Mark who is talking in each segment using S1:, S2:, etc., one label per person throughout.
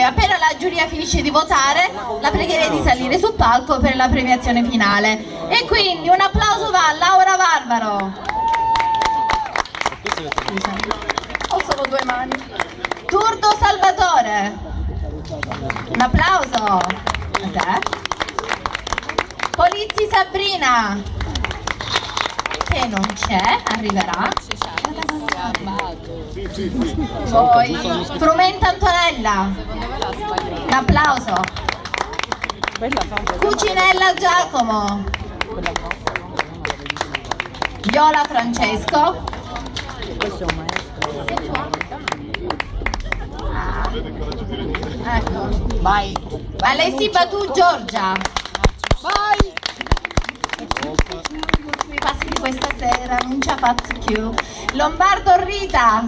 S1: appena la giuria finisce di votare, la pregherei di salire sul palco per la premiazione finale. E quindi un applauso va a Laura Barbaro. Ho solo due mani. Turdo Salvatore. Un applauso a te. Polizzi Sabrina, che non c'è, arriverà. Poi Frumenta Antonella, un applauso. Cucinella Giacomo, Viola Francesco, ecco.
S2: Vai.
S1: Alessi Batù Giorgia.
S2: Vai.
S1: I passi di questa sera non ci ha fatto più. Lombardo Rita,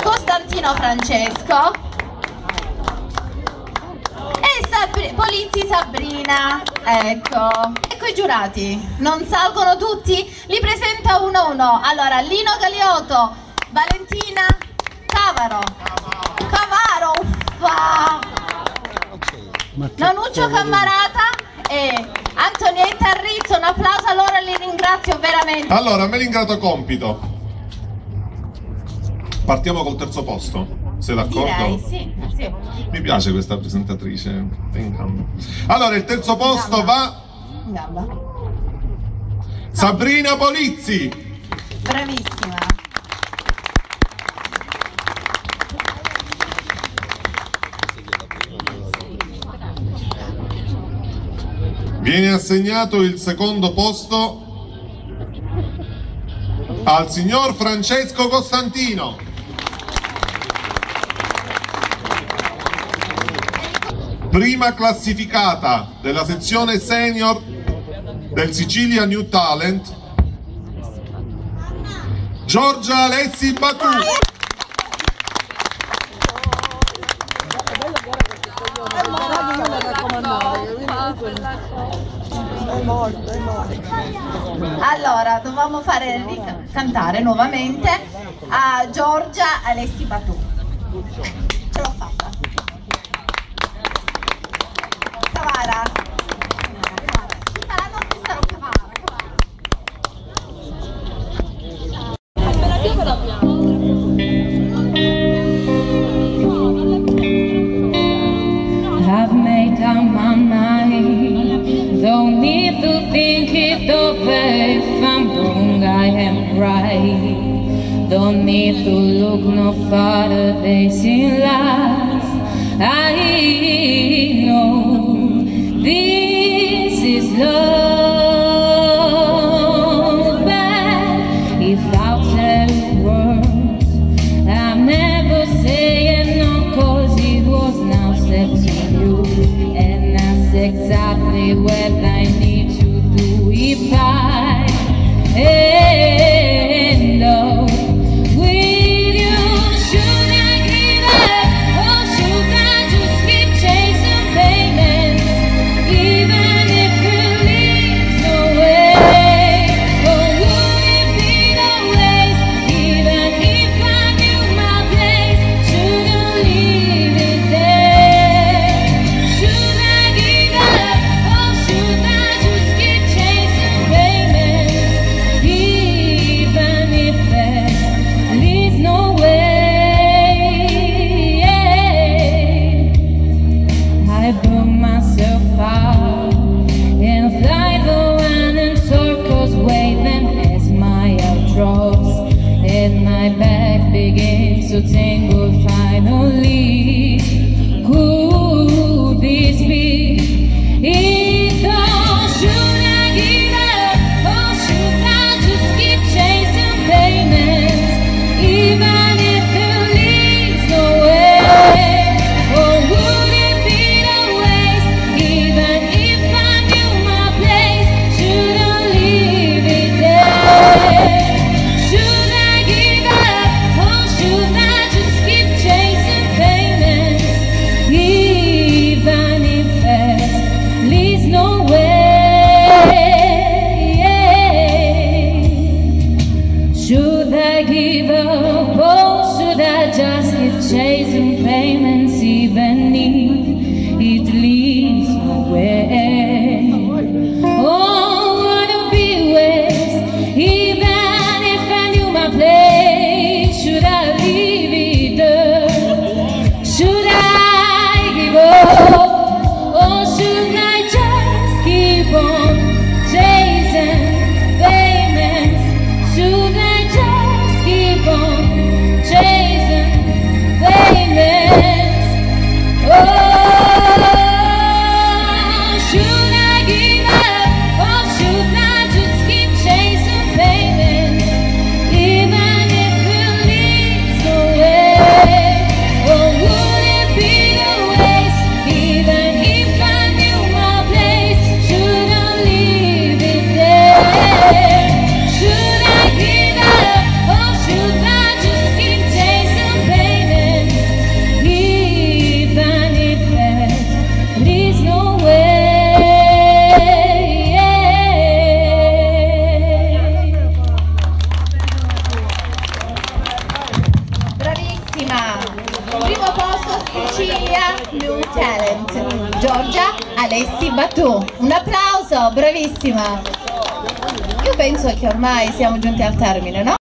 S1: Costantino Francesco e Polizzi Sabrina. Ecco i giurati, non salgono tutti? Li presenta uno a uno. Allora, Lino Galiotto, Valentina Cavaro, uffa, Nanuccio Cammarata e Antonietta Rizzo. Un applauso a loro, li ringrazio veramente.
S3: Allora, me l'ingrato compito. Partiamo col terzo posto, sei d'accordo?
S1: Direi, sì.
S3: Mi piace questa presentatrice. Allora, il terzo posto va
S1: In gamba.
S3: Sabrina Polizzi.
S1: Bravissima.
S3: Viene assegnato il secondo posto al signor Francesco Costantino. Prima classificata della sezione senior del Sicilia New Talent, Giorgia Alessi Batù.
S1: Allora, dovevamo fare cantare nuovamente a Giorgia Alessi Batù. Ce l'ho fatta. Cavara.
S4: I've made up my mind. Don't need to think it over. If I'm wrong, I am right. Don't need to look no farther. Days in life, I know this is love. But if I'll tell you words, I'm never saying no, 'cause it was now said to you, and that's exactly what I need to do. If I end up with you, should I give up or should I just keep chasing payments, even if it leads nowhere? Or would it be the waste, even if I knew my place? Shouldn't leave it there. Should I give up or should I just keep chasing payments, even if there leads nowhere? I burn myself out and fly the wind in circles, waving as my out drops and my back begins to tingle. Finally, could this be it? Or should I give up or should I just keep chasing payments, even if it leads nowhere? Or would it be the waste, even if I knew my place? Shouldn't leave it there. Should I give up or should I just keep chasing payments?
S1: Sicilia New Talent, Giorgia Alessi Batù. Un applauso, bravissima. Io penso che ormai siamo giunti al termine, no?